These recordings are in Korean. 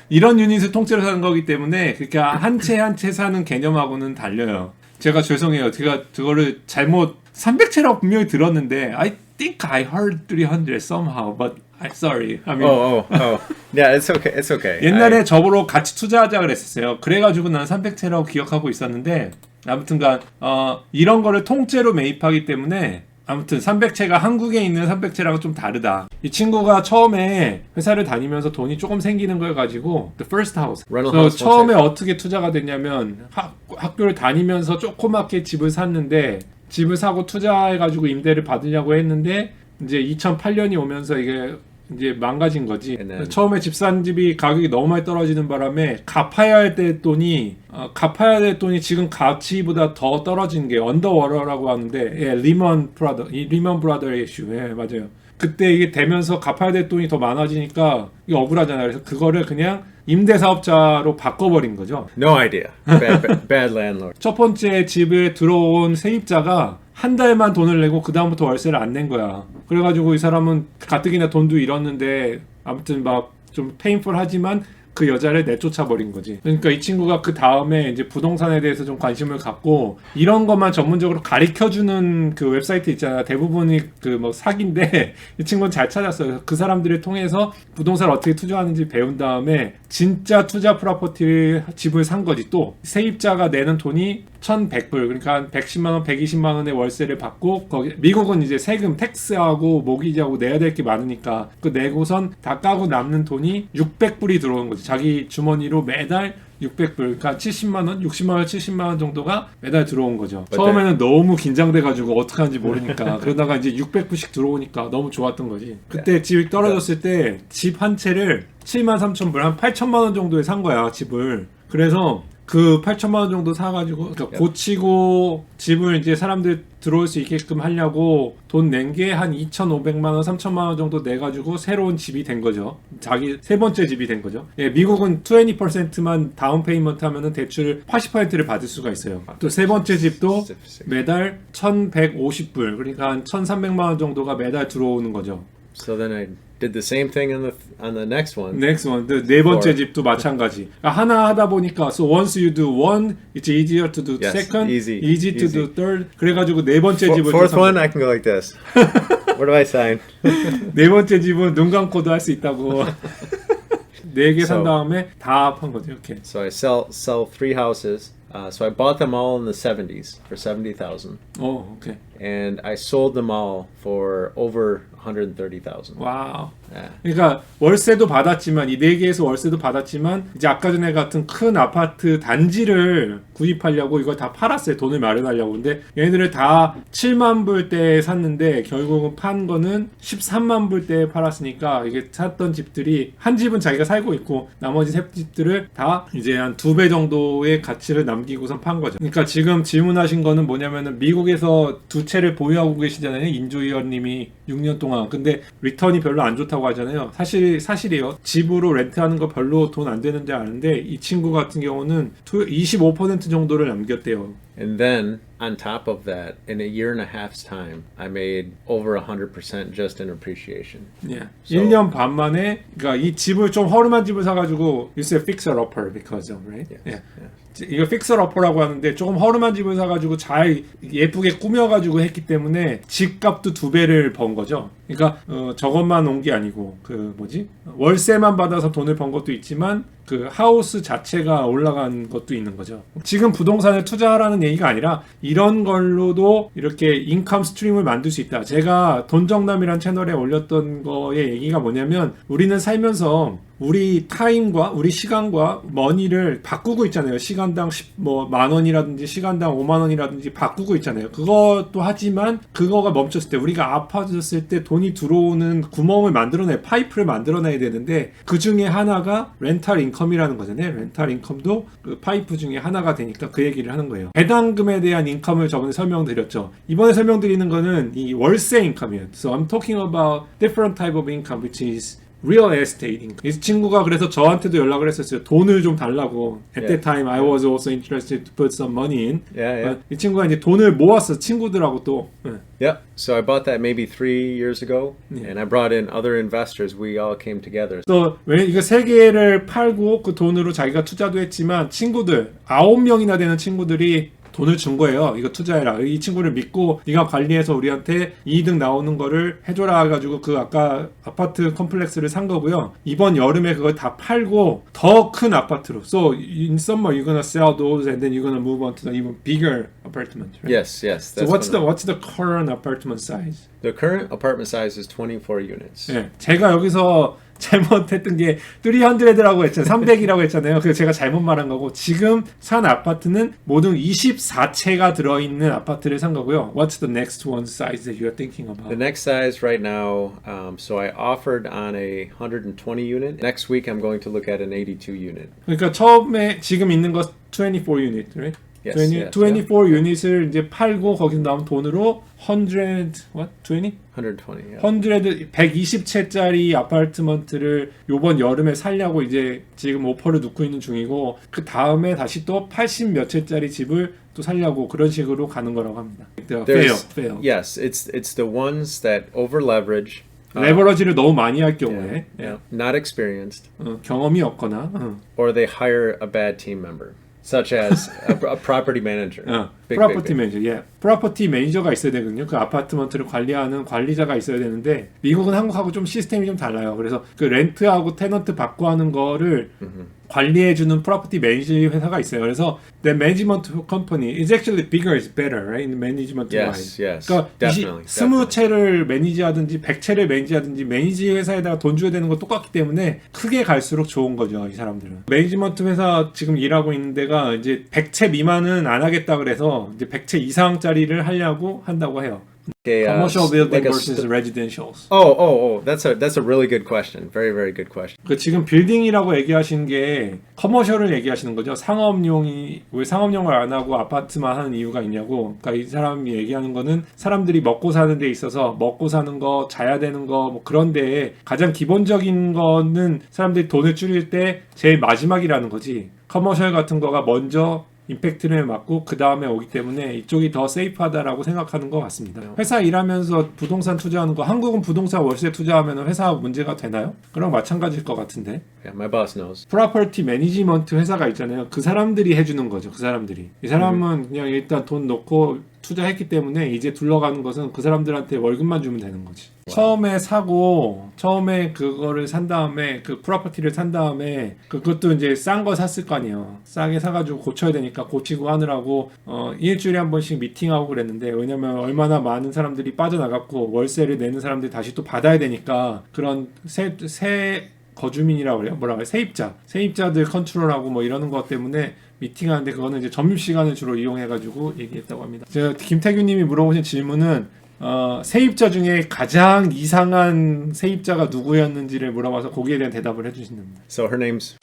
이런 유닛을 통째로 사는 거기 때문에 그러니까 한 채 한 채 사는 개념하고는 달려요. 제가 죄송해요. 제가 그거를 잘못 300채라고 분명히 들었는데 I think I heard 300 somehow, but I'm sorry. I mean, Yeah, it's okay. It's okay. 옛날에 저보러 같이 투자하자 그랬었어요. 그래가지고 난 300채라고 기억하고 있었는데 아무튼간 이런 거를 통째로 매입하기 때문에 아무튼 300채가 한국에 있는 300채랑은 좀 다르다. 이 친구가 처음에 회사를 다니면서 돈이 조금 생기는 걸 가지고 the first house. 그래서 처음에 어떻게 투자가 됐냐면 학교를 다니면서 조그맣게 집을 샀는데 집을 사고 투자해가지고 임대를 받으려고 했는데 이제 2008년이 오면서 이게 이제 망가진 거지. 처음에 집 산 집이 가격이 너무 많이 떨어지는 바람에 갚아야 될 돈이 지금 가치보다 더 떨어진 게 언더워러라고 하는데, 예, 리먼 브라더 이슈, 예, 맞아요. 그때 이게 되면서 갚아야 될 돈이 더 많아지니까 이게 억울하잖아요. 그래서 그거를 그냥 임대사업자로 바꿔버린 거죠. No idea. Bad landlord. 첫 번째 집에 들어온 세입자가 한 달만 돈을 내고 그 다음부터 월세를 안 낸 거야. 그래가지고 이 사람은 가뜩이나 돈도 잃었는데 아무튼 막 좀 페인풀하지만 그 여자를 내쫓아 버린 거지. 그러니까 이 친구가 그 다음에 이제 부동산에 대해서 좀 관심을 갖고 이런 것만 전문적으로 가르쳐주는 그 웹사이트 있잖아. 대부분이 그 뭐 사기인데 이 친구는 잘 찾았어요. 그 사람들을 통해서 부동산을 어떻게 투자하는지 배운 다음에 진짜 투자 프로퍼티 집을 산 거지. 또 세입자가 내는 돈이 1,100불, 그러니까 한 110만 원, 120만 원의 월세를 받고 거기 미국은 이제 세금, 텍스하고 모기지하고 내야 될 게 많으니까 그 내고선 다 까고 남는 돈이 600불이 들어오는 거지. 자기 주머니로 매달 600불, 그러니까 70만 원, 60만 원, 70만 원 정도가 매달 들어온 거죠. 처음에는 너무 긴장돼가지고 어떻게 하는지 모르니까 그러다가 이제 600불씩 들어오니까 너무 좋았던 거지. 그때 집이 떨어졌을 때 집 한 채를 73,000불, 한 8천만 원 정도에 산 거야, 집을. 그래서 그 8천만 원 정도 사가지고 그러니까 고치고 집을 이제 사람들 들어올 수 있게끔 하려고 돈 낸 게 한 2,500만 원, 3천만 원 정도 내가지고 새로운 집이 된 거죠. 자기 세 번째 집이 된 거죠. 예, 미국은 20%만 다운 페이먼트 하면은 대출 80%를 받을 수가 있어요. 또 세 번째 집도 매달 1,150불, 그러니까 한 1,300만 원 정도가 매달 들어오는 거죠. So then I did the same thing on the next one. 네 번째 집도 마찬가지. 하나 하다 보니까 so once you do one, it's easier to do second, easy to do third. 그래가지고 네 번째 집을 Fourth one, I can go like this. Where do I sign? 네 번째 집은 눈 감고도 할 수 있다고. 네 개 산 다음에 다 합한 거죠. 이렇게. So I sell 3 houses. So I bought them all in the 70s for $70,000. 오, 오케이. And I sold them all for over $130,000. 와우. Yeah. 그러니까 월세도 받았지만 이 네 개에서 월세도 받았지만 이제 아까 전에 같은 큰 아파트 단지를 구입하려고 이걸 다 팔았어요. 돈을 마련하려고. 근데 얘네들을 다 7만 불대에 샀는데 결국은 판 거는 13만 불대에 팔았으니까 이게 샀던 집들이 한 집은 자기가 살고 있고 나머지 세 집들을 다 이제 한 2배 정도의 가치를 남기고선 판 거죠. 그러니까 지금 질문하신 거는 뭐냐면은 미국에서 두 채를 보유하고 계시잖아요. 인조위원님이 6년 동안. 근데 리턴이 별로 안 좋다고 하잖아요. 사실이에요. 집으로 렌트하는 거 별로 돈 안 되는데 아는데 이 친구 같은 경우는 25% 정도를 남겼대요. And then on top of that, in a year and a half's time, I made over 100% just in appreciation. Yeah. 1년 반 만에 그러니까 이 집을 좀 허름한 집을 사가지고 you say fixer upper because of, right? Yes. Yeah. 이거 픽서 러퍼라고 하는데 조금 허름한 집을 사가지고 잘 예쁘게 꾸며가지고 했기 때문에 집값도 2배를 번 거죠. 그러니까 저것만 온 게 아니고 그 뭐지 월세만 받아서 돈을 번 것도 있지만 그 하우스 자체가 올라간 것도 있는 거죠. 지금 부동산에 투자하라는 얘기가 아니라 이런 걸로도 이렇게 인컴 스트림을 만들 수 있다. 제가 돈정남이란 채널에 올렸던 거의 얘기가 뭐냐면 우리는 살면서 우리 타임과 우리 시간과 머니를 바꾸고 있잖아요. 시간당 만 원이라든지 시간당 5만 원이라든지 바꾸고 있잖아요. 그것도 하지만 그거가 멈췄을 때 우리가 아파졌을 때 돈이 들어오는 구멍을 만들어내야 파이프를 만들어내야 되는데 그 중에 하나가 렌탈 인컴이라는 거잖아요. 렌탈 인컴도 그 파이프 중에 하나가 되니까 그 얘기를 하는 거예요. 배당금에 대한 인컴을 저번에 설명드렸죠. 이번에 설명드리는 거는 이 월세 인컴이에요. So I'm talking about different type of income which is real estate. 이 친구가 그래서 저한테도 연락을 했었어요. 돈을 좀 달라고. At Yeah. that time, I was also interested to put some money in. Yeah. 이 친구가 이제 돈을 모았어. 친구들하고 또. Yep. So I bought that maybe 3 years ago, and I brought in other investors. We all came together. 또 왜 이거 세 개를 팔고 그 돈으로 자기가 투자도 했지만 친구들 9명이나 되는 친구들이 돈을 준 거예요. 이거 투자해라. 이 친구를 믿고 네가 관리해서 우리한테 이득 나오는 거를 해줘라 해가지고 그 아까 아파트 컴플렉스를 산 거고요. 이번 여름에 그걸 다 팔고 더 큰 아파트로. So in summer you're gonna sell those and then you're gonna move on to the even bigger apartment. Right? Yes. So what's the current apartment size? The current apartment size is 24 units. 네, 제가 여기서 잘못했던 게 300라고 했잖아요. 300이라고 했잖아요. 그래서 제가 잘못 말한 거고 지금 산 아파트는 모든 24채가 들어있는 아파트를 산 거고요. What's the next one size that you're thinking about? The next size right now, so I offered on a 120 unit. Next week I'm going to look at an 82 unit. 그러니까 처음에 지금 있는 거 24 unit, right? Yes, 24 유닛을 이제 팔고 거기서 나온 돈으로 120, 120, yeah. 120채짜리 아파트먼트를 요번 여름에 살려고 이제 지금 오퍼를 넣고 있는 중이고 그 다음에 다시 또 80 몇 채짜리 집을 또 살려고 그런 식으로 가는 거라고 합니다. fail. Yes, it's the ones that over leverage. 레버러지를 너무 많이 할 경우에 Not experienced. 경험이 없거나 Or they hire a bad team member. Such as a property manager. 프로퍼티 매니저, 프로퍼티 매니저가 있어야 되거든요. 그 아파트먼트를 관리하는 관리자가 있어야 되는데 미국은 한국하고 좀 시스템이 좀 달라요. 그래서 그 렌트하고 테넌트 받고 하는 거를 관리해주는 프로퍼티 매니저 회사가 있어요. 그래서 the management company is actually bigger is better, right? In management wise. Yes, 그러니까 definitely. 20채를 매니지하든지 100채를 매니지하든지 매니지 회사에다가 돈 줘야 되는 거 똑같기 때문에 크게 갈수록 좋은 거죠. 이 사람들은. 매니지먼트 회사 지금 일하고 있는 데가 이제 100채 미만은 안 하겠다 그래서 이제 100채 이상짜리를 하려고 한다고 해요. Commercial building versus residentials. That's a really good question. Very, very good question. 그 지금 빌딩이라고 얘기하시는 게 커머셜을 얘기하시는 거죠. 상업용이 왜 상업용을 안 하고 아파트만 하는 이유가 있냐고. 그러니까 이 사람이 얘기하는 거는 사람들이 먹고 사는 데 있어서 먹고 사는 거, 자야 되는 거 뭐 그런 데에 가장 기본적인 거는 사람들이 돈을 줄일 때 제일 마지막이라는 거지. 커머셜 같은 거가 먼저 임팩트를 맞고 그 다음에 오기 때문에 이쪽이 더 세이프하다라고 생각하는 것 같습니다. 회사 일하면서 부동산 투자하는 거 한국은 부동산 월세 투자하면 회사 문제가 되나요? 그랑 마찬가지일 것 같은데. Yeah, my boss knows. 프로퍼티 매니지먼트 회사가 있잖아요. 그 사람들이 해주는 거죠. 그 사람들이. 이 사람은 그냥 일단 돈 넣고 투자했기 때문에 이제 둘러가는 것은 그 사람들한테 월급만 주면 되는 거지. 처음에 사고 처음에 그거를 산 다음에 그 프로퍼티를 산 다음에 그것도 이제 싼 거 샀을 거 아니에요. 싸게 사가지고 고쳐야 되니까 고치고 하느라고 일주일에 한 번씩 미팅하고 그랬는데 왜냐면 얼마나 많은 사람들이 빠져나갔고 월세를 내는 사람들이 다시 또 받아야 되니까 그런 새 거주민이라고 그래요. 뭐라고 해요? 세입자들 컨트롤하고 뭐 이러는 것 때문에 미팅하는데 그거는 이제 점심시간을 주로 이용해가지고 얘기했다고 합니다. 제가 김태균님이 물어보신 질문은 세입자 중에 가장 이상한 세입자가 누구였는지를 물어봐서 거기에 대한 대답을 해주신답니다. So her name's.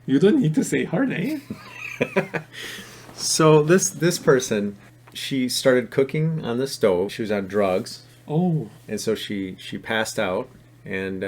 You don't need to say her name. So this person, she started cooking on the stove. She was on drugs. Oh. And so she passed out and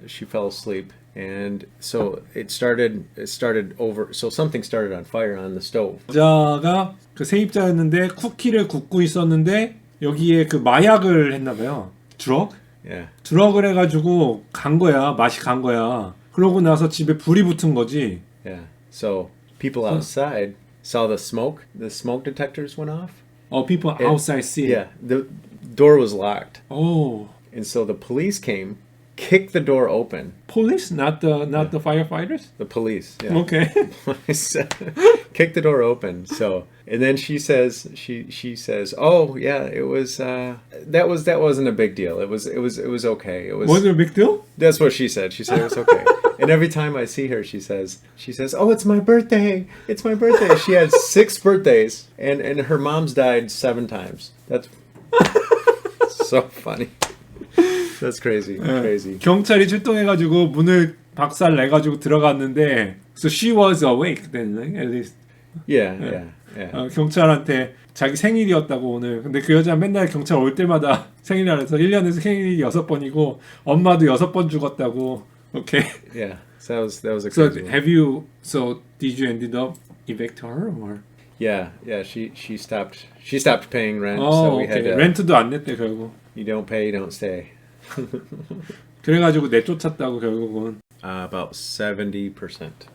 she fell asleep. And so it started over. So something started on fire on the stove. 여자가 그 세입자였는데 쿠키를 굽고 있었는데 여기에 그 마약을 했나봐요. 드럭? Yeah. 드럭을 해가지고 간 거야. 맛이 간 거야. 그러고 나서 집에 불이 붙은 거지. Yeah. So people outside saw the smoke. The smoke detectors went off. People outside see. Yeah. The door was locked. Oh. And so the police came, kicked the door open. Police, not the firefighters. The police. Yeah. Okay. Kicked the door open. So, and then she says, "Oh yeah, it was that wasn't a big deal. It was okay. It was." Was it a big deal? That's what she said. She said it was okay. And every time I see her, she says, "Oh, it's my birthday. It's my birthday." She had 6 birthdays, and her mom's died 7 times. That's so funny. That's crazy. Crazy. 경찰이 출동해가지고 문을 박살 내가지고 들어갔는데, so she was awake then, at least. Yeah. Yeah. 경찰한테 자기 생일이었다고 오늘. 근데 그 여자 맨날 경찰 올 때마다 생일이라 해서 1년에 생일이 6번이고 엄마도 6번 죽었다고. Okay. Yeah. So that was a So crazy one. have you did you ended up evict her or? Yeah. She stopped paying rent. 어, so we 오케이. had to, 렌트도 안 냈대 결국. you don't pay, you don't stay. 그래가지고 내쫓았다고 결국은. About 70%.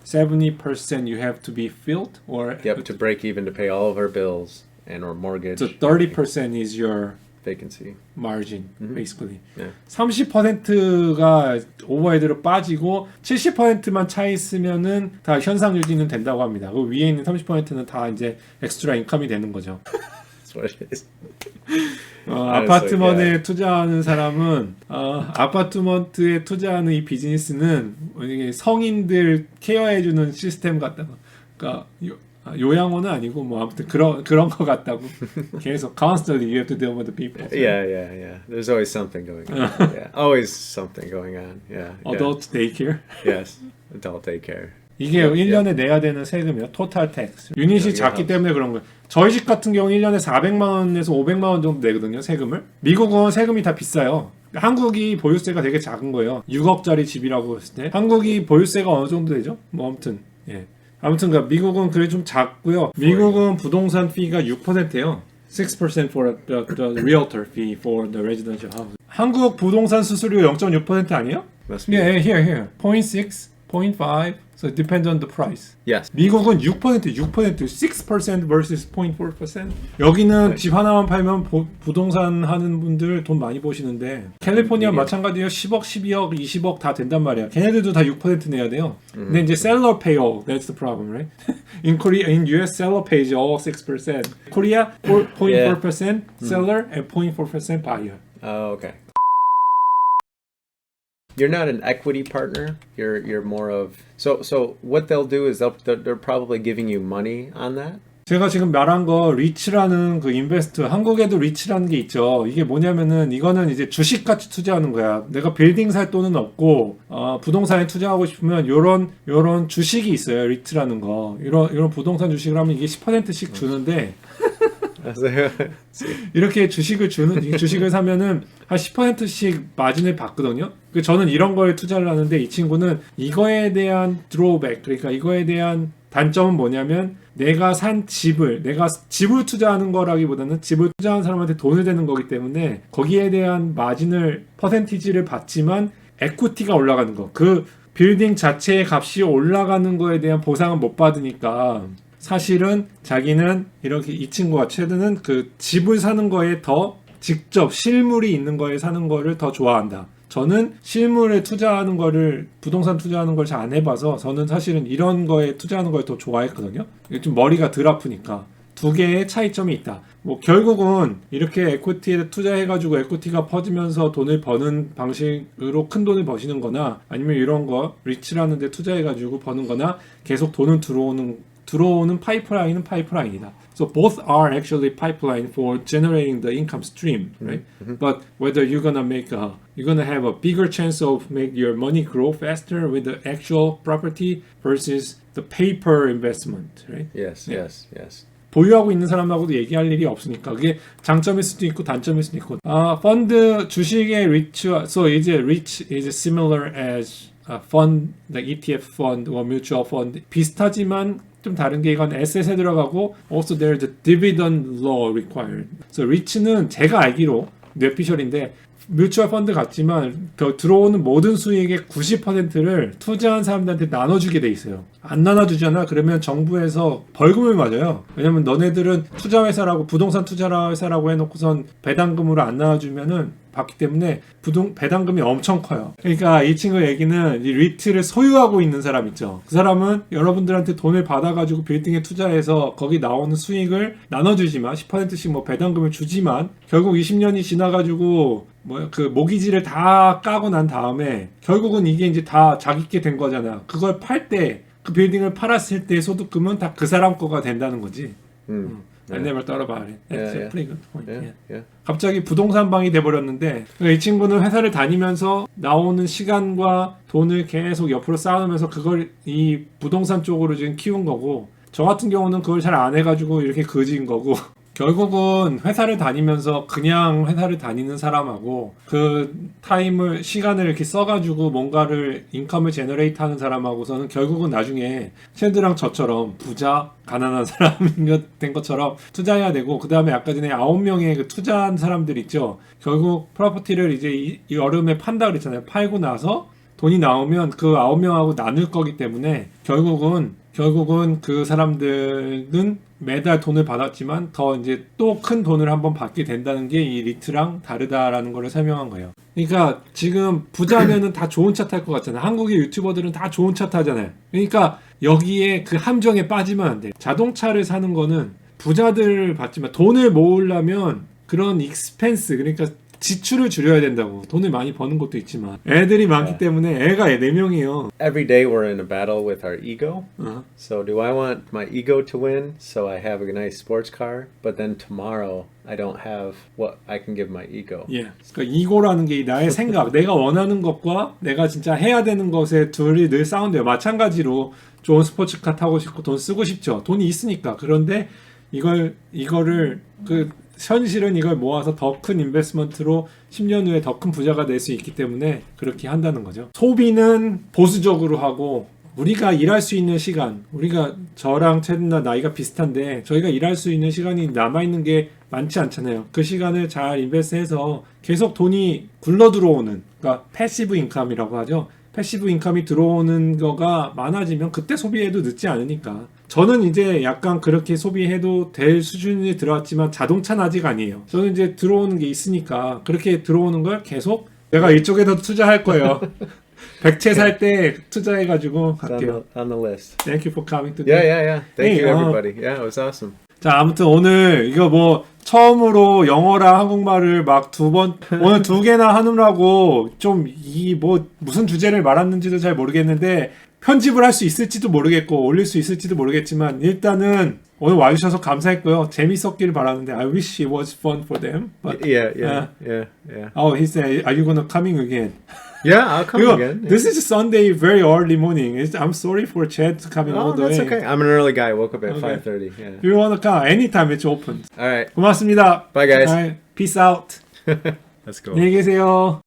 70% you have to be filled or Yep, to break even to pay all of our bills and our mortgage. so 30% is your vacancy. margin basically. Yeah. 30%가 오버헤드로 빠지고 70%만 차 있으면은 다 현상 유지는 된다고 합니다. 그 위에 있는 30%는 다 이제 엑스트라 인컴이 되는 거죠. That's what it is. 아파트먼에 투자하는 사람은 아파트먼트에 투자하는 이 비즈니스는 이게 성인들 케어해주는 시스템 같다고. 그러니까 요양원은 아니고 뭐 아무튼 그런 거 같다고. 계속 constantly you have to deal with the people. Yeah. There's always something going on. Yeah, always something going on. Yeah. Adult daycare. Yes, adult daycare. 이게 1년에 내야 되는 세금이요. 토탈 텍스. 유닛이 작기 때문에 그런 거예요. 저희 집 같은 경우 1년에 400만 원에서 500만 원 정도 내거든요. 세금을. 미국은 세금이 다 비싸요. 한국이 보유세가 되게 작은 거예요. 6억짜리 집이라고 했을 때 한국이 보유세가 어느 정도 되죠? 뭐 아무튼 예. 아무튼 미국은 그래 좀 작고요. 미국은 부동산 피가 6%예요. 6% for the realtor fee for the residential house. 한국 부동산 수수료 0.6% 아니에요? Must be. Yeah, here. 0.6, 0.5. So it depends on the price. Yes. 미국은 6%, 6% versus 0.4%. 여기는 집 하나만 팔면 부동산 하는 분들 돈 많이 버시는데 캘리포니아 마찬가지예요. 10억, 12억, 20억 다 된단 말이야. 걔네들도 다 6% 내야 돼요. 근데 이제 seller pay all. That's the problem, right? In Korea, in US, seller pays all 6%. Korea, 0.4% seller and 0.4% buyer. Oh, okay. You're not an equity partner. You're more of so what they'll do is they're probably giving you money on that. 제가 지금 말한 거 리츠라는 그 인베스트 한국에도 리츠라는 게 있죠. 이게 뭐냐면은 이거는 이제 주식같이 투자하는 거야. 내가 빌딩 살 돈은 없고 부동산에 투자하고 싶으면 요런 주식이 있어요. 리츠라는 거. 이런 부동산 주식을 하면 이게 10%씩 주는데 이렇게 주식을 사면은 한 10%씩 마진을 받거든요. 저는 이런 거에 투자를 하는데 이 친구는 이거에 대한 드로우백, 그러니까 이거에 대한 단점은 뭐냐면 내가 집을 투자하는 거라기보다는 집을 투자하는 사람한테 돈을 대는 거기 때문에 거기에 대한 마진을 퍼센티지를 받지만 에쿠티가 올라가는 거. 그 빌딩 자체의 값이 올라가는 거에 대한 보상은 못 받으니까 사실은 자기는 이렇게 이 친구가 최대는 그 집을 사는 거에 더 직접 실물이 있는 거에 사는 거를 더 좋아한다. 저는 실물에 투자하는 거를 부동산 투자하는 걸 잘 안 해봐서 저는 사실은 이런 거에 투자하는 걸 더 좋아했거든요. 좀 머리가 덜 아프니까 두 개의 차이점이 있다. 뭐 결국은 이렇게 에코티에 투자해가지고 에코티가 퍼지면서 돈을 버는 방식으로 큰 돈을 버시는 거나 아니면 이런 거 리츠라는 데 투자해가지고 버는 거나 계속 돈은 들어오는 파이프라인이다. So both are actually pipeline for generating the income stream, right? But whether you're gonna have a bigger chance of make your money grow faster with the actual property versus the paper investment, right? Yes. 보유하고 있는 사람하고도 얘기할 일이 없으니까 그게 장점일 수도 있고 단점일 수도 있고. 펀드 주식의 리츠와 so 이제 rich is similar as a fund, like ETF fund or mutual fund 비슷하지만 좀 다른 게 이건 에셋에 들어가고 also there's a dividend law required. So rich는 제가 알기로 뇌피셜인데 뮤추얼 펀드 같지만 들어오는 모든 수익의 90%를 투자한 사람들한테 나눠주게 돼 있어요. 안 나눠주잖아. 그러면 정부에서 벌금을 맞아요. 왜냐면 너네들은 투자회사라고 부동산 투자회사라고 해놓고선 배당금으로 안 나눠주면은 받기 때문에 배당금이 엄청 커요. 그러니까 이 친구 얘기는 이 리트를 소유하고 있는 사람 있죠. 그 사람은 여러분들한테 돈을 받아가지고 빌딩에 투자해서 거기 나오는 수익을 나눠주지만 10%씩 뭐 배당금을 주지만 결국 20년이 지나가지고 그 모기지를 다 까고 난 다음에 결국은 이게 이제 다 자기께 된 거잖아. 그걸 팔 때 그 빌딩을 팔았을 때 소득금은 다 그 사람 거가 된다는 거지. I never thought about it. That's a pretty good point. Yeah. 갑자기 부동산 방이 돼버렸는데 이 친구는 회사를 다니면서 나오는 시간과 돈을 계속 옆으로 쌓으면서 그걸 이 부동산 쪽으로 지금 키운 거고 저 같은 경우는 그걸 잘 안 해가지고 이렇게 거지인 거고 결국은 회사를 다니면서 그냥 회사를 다니는 사람하고 그 타임을 시간을 이렇게 써가지고 뭔가를 인컴을 제너레이트 하는 사람하고서는 결국은 나중에 샌드랑 저처럼 부자 가난한 사람이 된 것처럼 투자해야 되고 그 다음에 아까 전에 9명의 그 투자한 사람들 있죠. 결국 프로퍼티를 이제 이 여름에 판다 그랬잖아요. 팔고 나서 돈이 나오면 그 9명하고 나눌 거기 때문에 결국은 그 사람들은 매달 돈을 받았지만 더 이제 또 큰 돈을 한번 받게 된다는 게 이 리트랑 다르다라는 걸 설명한 거예요. 그러니까 지금 부자면은 다 좋은 차 탈 것 같잖아요. 한국의 유튜버들은 다 좋은 차 타잖아요. 그러니까 여기에 그 함정에 빠지면 안 돼. 자동차를 사는 거는 부자들 받지만 돈을 모으려면 그런 익스펜스 그러니까 지출을 줄여야 된다고. 돈을 많이 버는 것도 있지만 애들이 많기 때문에 애가 4명이에요. Every day we're in a battle with our ego. 어. So do I want my ego to win so I have a nice sports car, but then tomorrow I don't have what I can give my ego. 예. 그러니까 이거라는 게 나의 생각, 내가 원하는 것과 내가 진짜 해야 되는 것에 둘이 늘 싸운대요. 마찬가지로 좋은 스포츠카 타고 싶고 돈 쓰고 싶죠. 돈이 있으니까. 그런데 이거를 그 현실은 이걸 모아서 더 큰 인베스트먼트로 10년 후에 더 큰 부자가 될 수 있기 때문에 그렇게 한다는 거죠. 소비는 보수적으로 하고 우리가 일할 수 있는 시간, 우리가 저랑 채드나 나이가 비슷한데 저희가 일할 수 있는 시간이 남아있는 게 많지 않잖아요. 그 시간을 잘 인베스트해서 계속 돈이 굴러 들어오는, 그러니까 패시브 인컴이라고 하죠. 패시브 인컴이 들어오는 거가 많아지면 그때 소비해도 늦지 않으니까. 저는 이제 약간 그렇게 소비해도 될 수준이 들어왔지만 자동차는 아직 아니에요. 저는 이제 들어오는 게 있으니까 그렇게 들어오는 걸 계속 내가 이쪽에다 투자할 거예요. 백채 살 때 투자해가지고 It's 갈게요. on the list. Thank you for coming today. Yeah. Thank Hey, you, everybody. Yeah, it was awesome. 자, 아무튼 오늘 이거 뭐 처음으로 영어랑 한국말을 막 오늘 2개나 하느라고 좀 무슨 주제를 말았는지도 잘 모르겠는데 편집을 할 수 있을지도 모르겠고 올릴 수 있을지도 모르겠지만 일단은 오늘 와주셔서 감사했고요. 재밌었기를 바라는데 I wish it was fun for them. But, Yeah. Oh, he said, are you gonna coming again? Yeah, I'll come 이거, again. This is Sunday, very early morning. I'm sorry for Chad coming all Oh, the that's way. okay. I'm an early guy. I woke up at Okay. 5:30. Yeah. If you wanna come, anytime it's open. All right. 고맙습니다. Bye, guys. Alright, peace out. Let's go. 안녕히 계세요.